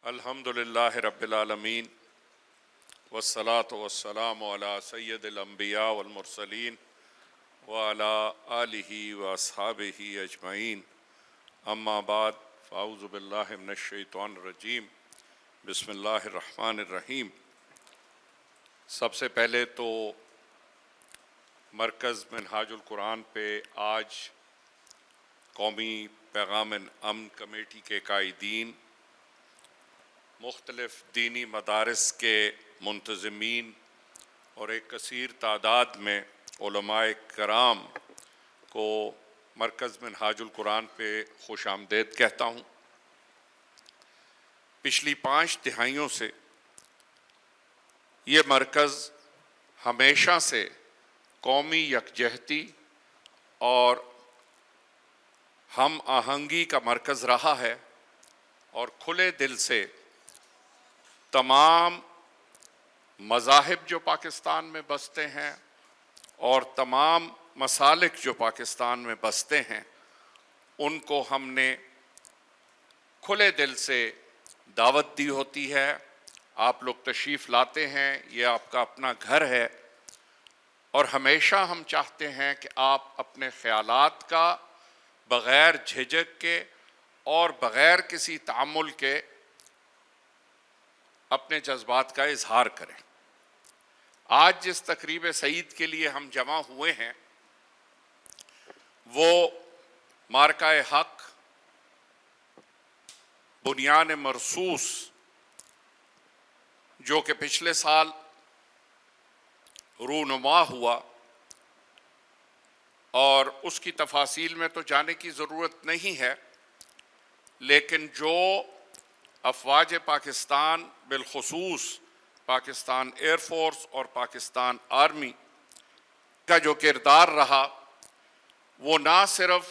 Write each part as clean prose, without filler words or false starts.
الحمد للہ رب العالمین والصلاة والسلام علی سید الانبیاء والمرسلین وعلی آلہ واصحابہ اجمعین اما بعد فاعوذ باللہ من الشیطان الرجیم بسم اللہ الرحمن الرحیم۔ سب سے پہلے تو مرکز منہاج القرآن پہ آج قومی پیغام امن کمیٹی کے قائدین، مختلف دینی مدارس کے منتظمین اور ایک کثیر تعداد میں علماء کرام کو مرکز منہاج القرآن پہ خوش آمدید کہتا ہوں۔ پچھلی 5 دہائیوں سے یہ مرکز ہمیشہ سے قومی یکجہتی اور ہم آہنگی کا مرکز رہا ہے اور کھلے دل سے تمام مذاہب جو پاکستان میں بستے ہیں اور تمام مسالک جو پاکستان میں بستے ہیں ان کو ہم نے کھلے دل سے دعوت دی ہوتی ہے۔ آپ لوگ تشریف لاتے ہیں، یہ آپ کا اپنا گھر ہے اور ہمیشہ ہم چاہتے ہیں کہ آپ اپنے خیالات کا بغیر جھجک کے اور بغیر کسی تعامل کے اپنے جذبات کا اظہار کریں۔ آج جس تقریب سعید کے لیے ہم جمع ہوئے ہیں وہ مارکہ حق بنیان مرصوص جو کہ پچھلے سال رونما ہوا، اور اس کی تفاصیل میں تو جانے کی ضرورت نہیں ہے، لیکن جو افواج پاکستان بالخصوص پاکستان ایئر فورس اور پاکستان آرمی کا جو کردار رہا وہ نہ صرف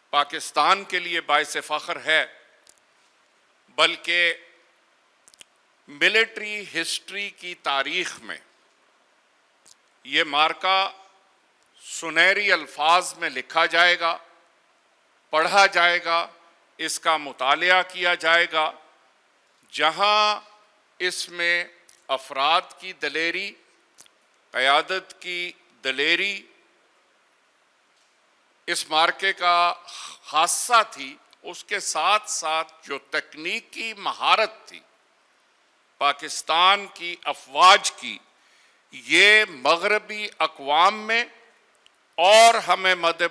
پاکستان کے لیے باعث فخر ہے بلکہ ملٹری ہسٹری کی تاریخ میں یہ مارکہ سنہری الفاظ میں لکھا جائے گا، پڑھا جائے گا، اس کا مطالعہ کیا جائے گا، جہاں اس میں افراد کی دلیری، قیادت کی دلیری اس مارکے کا خاصہ تھی، اس کے ساتھ ساتھ جو تکنیکی مہارت تھی پاکستان کی افواج کی، یہ مغربی اقوام میں اور ہمیں مد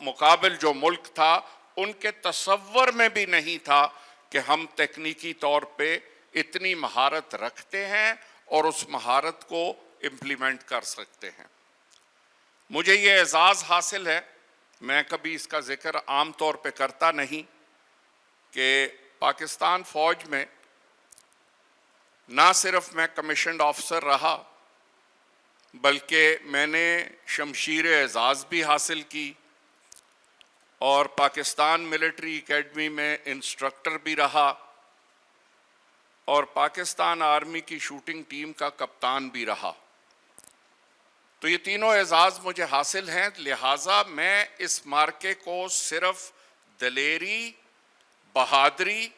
مقابل جو ملک تھا ان کے تصور میں بھی نہیں تھا کہ ہم تکنیکی طور پہ اتنی مہارت رکھتے ہیں اور اس مہارت کو امپلیمنٹ کر سکتے ہیں۔ مجھے یہ اعزاز حاصل ہے، میں کبھی اس کا ذکر عام طور پہ کرتا نہیں، کہ پاکستان فوج میں نہ صرف میں کمیشنڈ آفیسر رہا بلکہ میں نے شمشیر اعزاز بھی حاصل کی اور پاکستان ملٹری اکیڈمی میں انسٹرکٹر بھی رہا اور پاکستان آرمی کی شوٹنگ ٹیم کا کپتان بھی رہا۔ تو یہ تینوں اعزاز مجھے حاصل ہیں، لہٰذا میں اس مارکے کو صرف دلیری، بہادری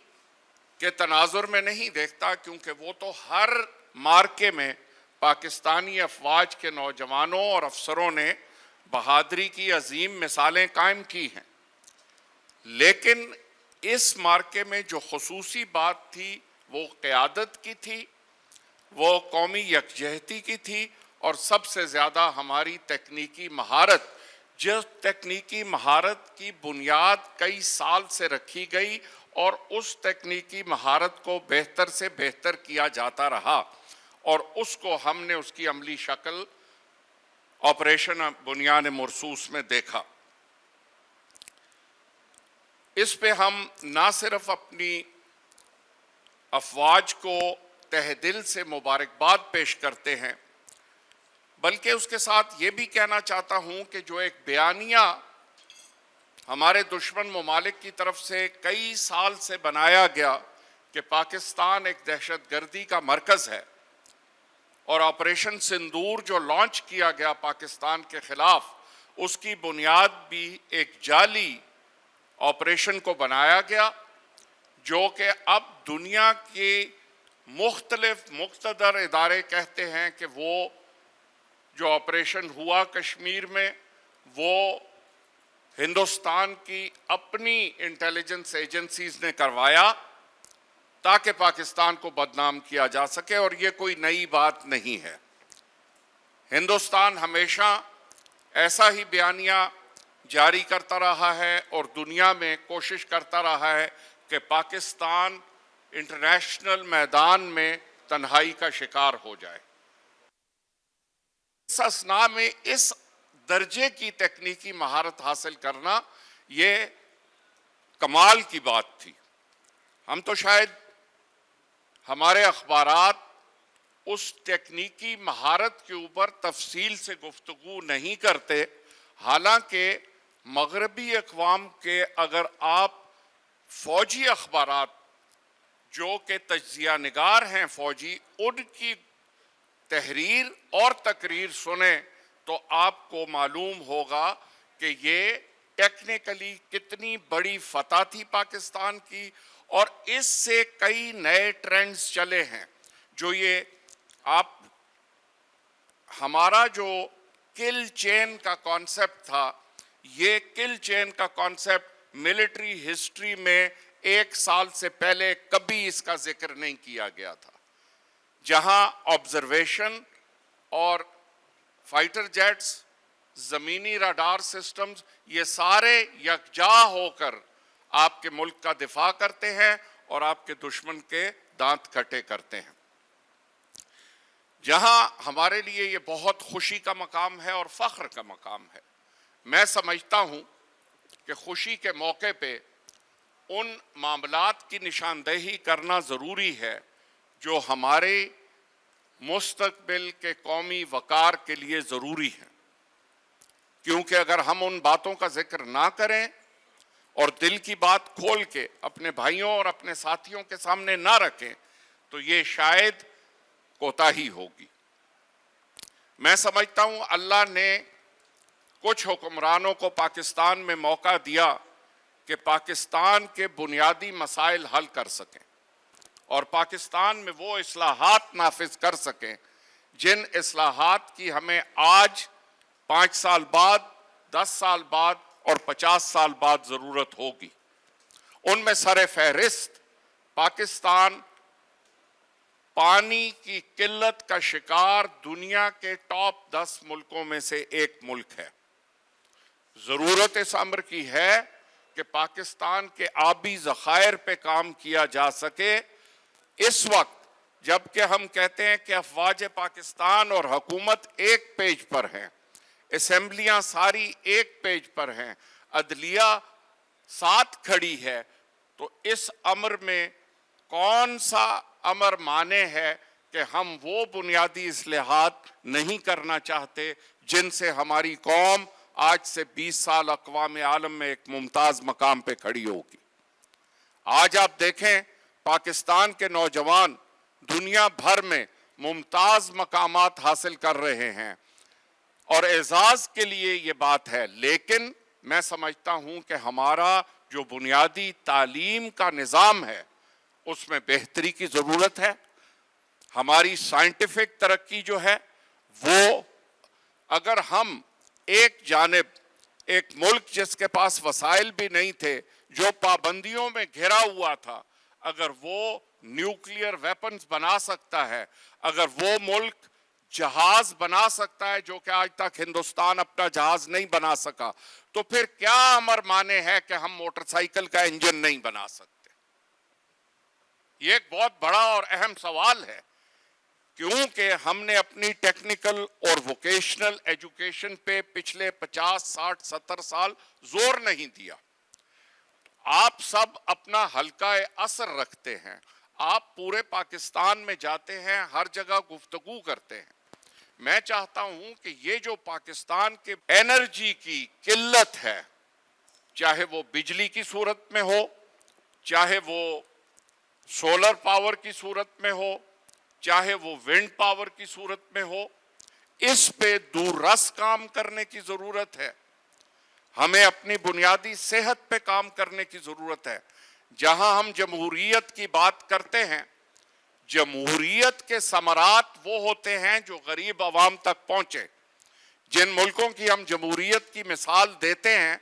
کے تناظر میں نہیں دیکھتا، کیونکہ وہ تو ہر مارکے میں پاکستانی افواج کے نوجوانوں اور افسروں نے بہادری کی عظیم مثالیں قائم کی ہیں، لیکن اس مارکے میں جو خصوصی بات تھی وہ قیادت کی تھی، وہ قومی یکجہتی کی تھی، اور سب سے زیادہ ہماری تکنیکی مہارت، جس تکنیکی مہارت کی بنیاد کئی سال سے رکھی گئی اور اس تکنیکی مہارت کو بہتر سے بہتر کیا جاتا رہا، اور اس کو ہم نے اس کی عملی شکل آپریشن بنیان مرصوص میں دیکھا۔ اس پہ ہم نہ صرف اپنی افواج کو تہ دل سے مبارکباد پیش کرتے ہیں بلکہ اس کے ساتھ یہ بھی کہنا چاہتا ہوں کہ جو ایک بیانیہ ہمارے دشمن ممالک کی طرف سے کئی سال سے بنایا گیا کہ پاکستان ایک دہشت گردی کا مرکز ہے، اور آپریشن سندور جو لانچ کیا گیا پاکستان کے خلاف، اس کی بنیاد بھی ایک جعلی آپریشن کو بنایا گیا جو کہ اب دنیا کی مختلف مقتدر ادارے کہتے ہیں کہ وہ جو آپریشن ہوا کشمیر میں وہ ہندوستان کی اپنی انٹیلیجنس ایجنسیز نے کروایا تاکہ پاکستان کو بدنام کیا جا سکے، اور یہ کوئی نئی بات نہیں ہے۔ ہندوستان ہمیشہ ایسا ہی بیانیہ جاری کرتا رہا ہے اور دنیا میں کوشش کرتا رہا ہے کہ پاکستان انٹرنیشنل میدان میں تنہائی کا شکار ہو جائے۔ اس اثناء میں اس درجے کی تکنیکی مہارت حاصل کرنا یہ کمال کی بات تھی۔ ہم تو شاید ہمارے اخبارات اس تکنیکی مہارت کے اوپر تفصیل سے گفتگو نہیں کرتے، حالانکہ مغربی اقوام کے اگر آپ فوجی اخبارات جو کہ تجزیہ نگار ہیں فوجی، ان کی تحریر اور تقریر سنیں تو آپ کو معلوم ہوگا کہ یہ ٹیکنیکلی کتنی بڑی فتح تھی پاکستان کی، اور اس سے کئی نئے ٹرینڈز چلے ہیں جو یہ آپ ہمارا جو کل چین کا کانسیپٹ تھا، یہ کل چین کا کانسیپٹ ملٹری ہسٹری میں 1 سال سے پہلے کبھی اس کا ذکر نہیں کیا گیا تھا، جہاں آبزرویشن اور فائٹر جیٹس، زمینی راڈار سسٹمز، یہ سارے یکجا ہو کر آپ کے ملک کا دفاع کرتے ہیں اور آپ کے دشمن کے دانت کھٹے کرتے ہیں۔ جہاں ہمارے لیے یہ بہت خوشی کا مقام ہے اور فخر کا مقام ہے، میں سمجھتا ہوں کہ خوشی کے موقع پہ ان معاملات کی نشاندہی کرنا ضروری ہے جو ہمارے مستقبل کے قومی وقار کے لیے ضروری ہے، کیونکہ اگر ہم ان باتوں کا ذکر نہ کریں اور دل کی بات کھول کے اپنے بھائیوں اور اپنے ساتھیوں کے سامنے نہ رکھیں تو یہ شاید کوتاہی ہوگی۔ میں سمجھتا ہوں اللہ نے کچھ حکمرانوں کو پاکستان میں موقع دیا کہ پاکستان کے بنیادی مسائل حل کر سکیں اور پاکستان میں وہ اصلاحات نافذ کر سکیں جن اصلاحات کی ہمیں آج 5 سال بعد، 10 سال بعد اور 50 سال بعد ضرورت ہوگی۔ ان میں سر فہرست پاکستان پانی کی قلت کا شکار دنیا کے ٹاپ 10 ملکوں میں سے ایک ملک ہے۔ ضرورت اس امر کی ہے کہ پاکستان کے آبی ذخائر پہ کام کیا جا سکے۔ اس وقت جبکہ ہم کہتے ہیں کہ افواج پاکستان اور حکومت ایک پیج پر ہیں، اسمبلیاں ساری ایک پیج پر ہیں، عدلیہ ساتھ کھڑی ہے، تو اس امر میں کون سا امر مانے ہے کہ ہم وہ بنیادی اصلاحات نہیں کرنا چاہتے جن سے ہماری قوم آج سے 20 سال اقوام عالم میں ایک ممتاز مقام پہ کھڑی ہوگی۔ آج آپ دیکھیں پاکستان کے نوجوان دنیا بھر میں ممتاز مقامات حاصل کر رہے ہیں اور اعزاز کے لیے یہ بات ہے، لیکن میں سمجھتا ہوں کہ ہمارا جو بنیادی تعلیم کا نظام ہے اس میں بہتری کی ضرورت ہے۔ ہماری سائنٹیفک ترقی جو ہے وہ اگر ہم ایک جانب ایک ملک جس کے پاس وسائل بھی نہیں تھے، جو پابندیوں میں گھرا ہوا تھا، اگر وہ نیوکلیئر ویپنز بنا سکتا ہے، اگر وہ ملک جہاز بنا سکتا ہے جو کہ آج تک ہندوستان اپنا جہاز نہیں بنا سکا، تو پھر کیا امر مانے ہے کہ ہم موٹر سائیکل کا انجن نہیں بنا سکتے؟ یہ ایک بہت بڑا اور اہم سوال ہے، کیونکہ ہم نے اپنی ٹیکنیکل اور ووکیشنل ایجوکیشن پہ پچھلے 50 60 70 سال زور نہیں دیا۔ آپ سب اپنا حلقہ اثر رکھتے ہیں، آپ پورے پاکستان میں جاتے ہیں، ہر جگہ گفتگو کرتے ہیں۔ میں چاہتا ہوں کہ یہ جو پاکستان کے انرجی کی قلت ہے، چاہے وہ بجلی کی صورت میں ہو، چاہے وہ سولر پاور کی صورت میں ہو، چاہے وہ ونڈ پاور کی صورت میں ہو، اس پہ دور رس کام کرنے کی ضرورت ہے۔ ہمیں اپنی بنیادی صحت پہ کام کرنے کی ضرورت ہے۔ جہاں ہم جمہوریت کی بات کرتے ہیں، جمہوریت کے ثمرات وہ ہوتے ہیں جو غریب عوام تک پہنچے۔ جن ملکوں کی ہم جمہوریت کی مثال دیتے ہیں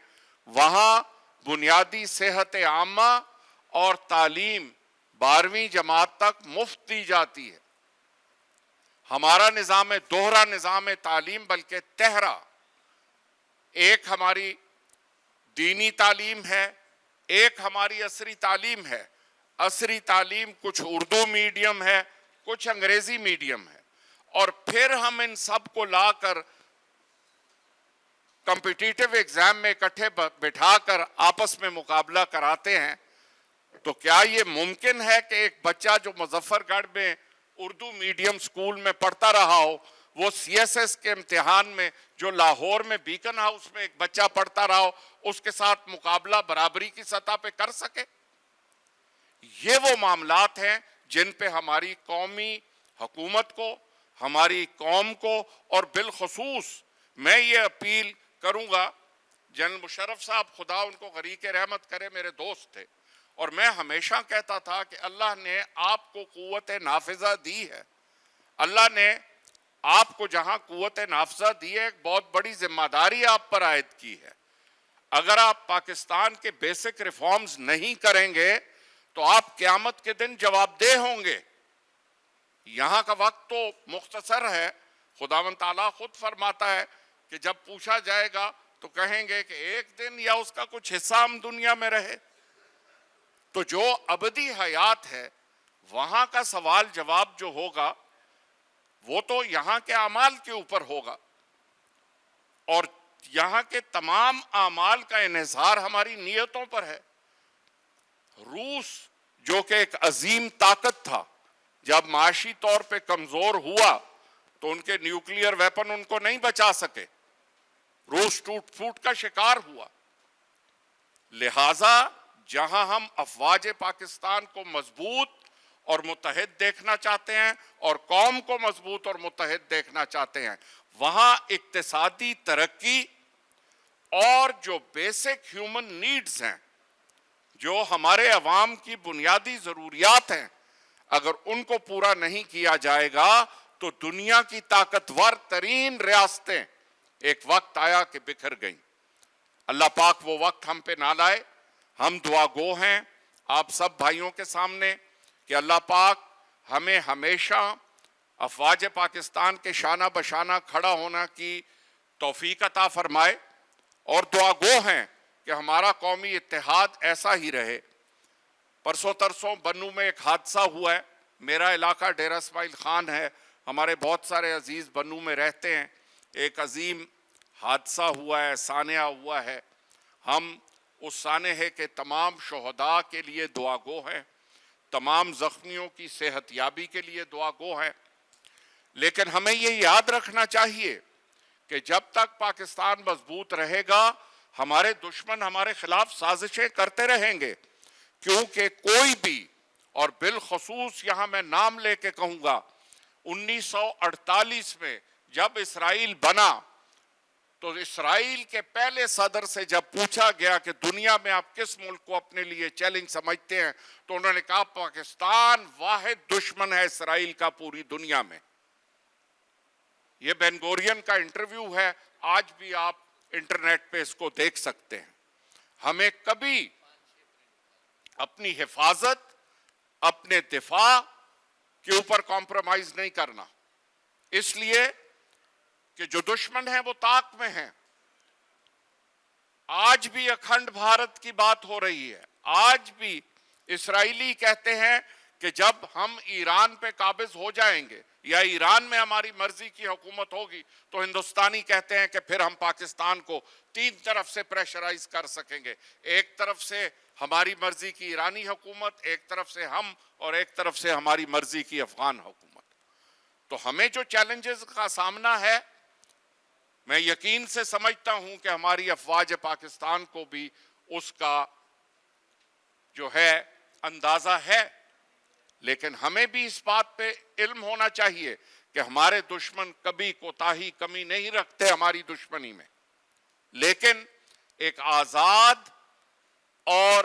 وہاں بنیادی صحت عامہ اور تعلیم 12ویں جماعت تک مفت دی جاتی ہے۔ ہمارا نظام دوہرا نظام تعلیم، بلکہ تہرا، ایک ہماری دینی تعلیم ہے، ایک ہماری عصری تعلیم ہے۔ عصری تعلیم کچھ اردو میڈیم ہے، کچھ انگریزی میڈیم ہے، اور پھر ہم ان سب کو لا کر کمپٹیٹیو ایگزام میں اکٹھے بٹھا کر آپس میں مقابلہ کراتے ہیں۔ تو کیا یہ ممکن ہے کہ ایک بچہ جو مظفر گڑھ میں اردو میڈیم سکول میں پڑھتا رہا ہو، وہ سی ایس ایس کے امتحان میں جو لاہور میں بیکن ہاؤس میں ایک بچہ پڑھتا رہا ہو، اس کے ساتھ مقابلہ برابری کی سطح پہ کر سکے؟ یہ وہ معاملات ہیں جن پہ ہماری قومی حکومت کو، ہماری قوم کو، اور بالخصوص میں یہ اپیل کروں گا، جنرل مشرف صاحب خدا ان کو غریق رحمت کرے، میرے دوست تھے، اور میں ہمیشہ کہتا تھا کہ اللہ نے آپ کو قوت نافذہ دی ہے، اللہ نے آپ کو جہاں قوت نافذہ دی ہے، ایک بہت بڑی ذمہ داری آپ پر عائد کی ہے۔ اگر آپ پاکستان کے بیسک ریفارمز نہیں کریں گے تو آپ قیامت کے دن جواب دہ ہوں گے۔ یہاں کا وقت تو مختصر ہے، خداوند تعالیٰ خود فرماتا ہے کہ جب پوچھا جائے گا تو کہیں گے کہ ایک دن یا اس کا کچھ حصہ ہم دنیا میں رہے۔ تو جو ابدی حیات ہے وہاں کا سوال جواب جو ہوگا وہ تو یہاں کے اعمال کے اوپر ہوگا، اور یہاں کے تمام اعمال کا انحصار ہماری نیتوں پر ہے۔ روس جو کہ ایک عظیم طاقت تھا، جب معاشی طور پہ کمزور ہوا تو ان کے نیوکلیئر ویپن ان کو نہیں بچا سکے، روس ٹوٹ پھوٹ کا شکار ہوا۔ لہٰذا جہاں ہم افواج پاکستان کو مضبوط اور متحد دیکھنا چاہتے ہیں اور قوم کو مضبوط اور متحد دیکھنا چاہتے ہیں، وہاں اقتصادی ترقی اور جو بیسک ہیومن نیڈز ہیں، جو ہمارے عوام کی بنیادی ضروریات ہیں، اگر ان کو پورا نہیں کیا جائے گا تو دنیا کی طاقتور ترین ریاستیں ایک وقت آیا کہ بکھر گئیں۔ اللہ پاک وہ وقت ہم پہ نہ لائے۔ ہم دعا گو ہیں آپ سب بھائیوں کے سامنے کہ اللہ پاک ہمیں ہمیشہ افواج پاکستان کے شانہ بشانہ کھڑا ہونا کی توفیق عطا فرمائے، اور دعا گو ہیں کہ ہمارا قومی اتحاد ایسا ہی رہے۔ پرسوں ترسوں بنوں میں ایک حادثہ ہوا ہے، میرا علاقہ ڈیرہ اسماعیل خان ہے، ہمارے بہت سارے عزیز بنوں میں رہتے ہیں۔ ایک عظیم حادثہ ہوا ہے، سانحہ ہوا ہے۔ ہم اس سانحے کے تمام شہداء کے لیے دعا گو ہیں، تمام زخمیوں کی صحت یابی کے لیے دعا گو ہیں، لیکن ہمیں یہ یاد رکھنا چاہیے کہ جب تک پاکستان مضبوط رہے گا ہمارے دشمن ہمارے خلاف سازشیں کرتے رہیں گے، کیونکہ کوئی بھی، اور بالخصوص یہاں میں نام لے کے کہوں گا، 1948 میں جب اسرائیل بنا تو اسرائیل کے پہلے صدر سے جب پوچھا گیا کہ دنیا میں آپ کس ملک کو اپنے لیے چیلنج سمجھتے ہیں تو انہوں نے کہا پاکستان واحد دشمن ہے اسرائیل کا پوری دنیا میں۔ یہ بین گورین کا انٹرویو ہے، آج بھی آپ انٹرنیٹ پہ اس کو دیکھ سکتے ہیں۔ ہمیں کبھی اپنی حفاظت، اپنے دفاع کے اوپر کمپرومائز نہیں کرنا، اس لیے کہ جو دشمن ہیں وہ طاق میں ہیں۔ آج بھی اکھنڈ بھارت کی بات ہو رہی ہے، آج بھی اسرائیلی کہتے ہیں کہ جب ہم ایران پہ قابض ہو جائیں گے یا ایران میں ہماری مرضی کی حکومت ہوگی تو ہندوستانی کہتے ہیں کہ پھر ہم پاکستان کو 3 طرف سے پریشرائز کر سکیں گے، ایک طرف سے ہماری مرضی کی ایرانی حکومت، ایک طرف سے ہم، اور ایک طرف سے ہماری مرضی کی افغان حکومت۔ تو ہمیں جو چیلنجز کا سامنا ہے، میں یقین سے سمجھتا ہوں کہ ہماری افواج پاکستان کو بھی اس کا جو ہے اندازہ ہے، لیکن ہمیں بھی اس بات پہ علم ہونا چاہیے کہ ہمارے دشمن کبھی کوتاہی کمی نہیں رکھتے ہماری دشمنی میں، لیکن ایک آزاد اور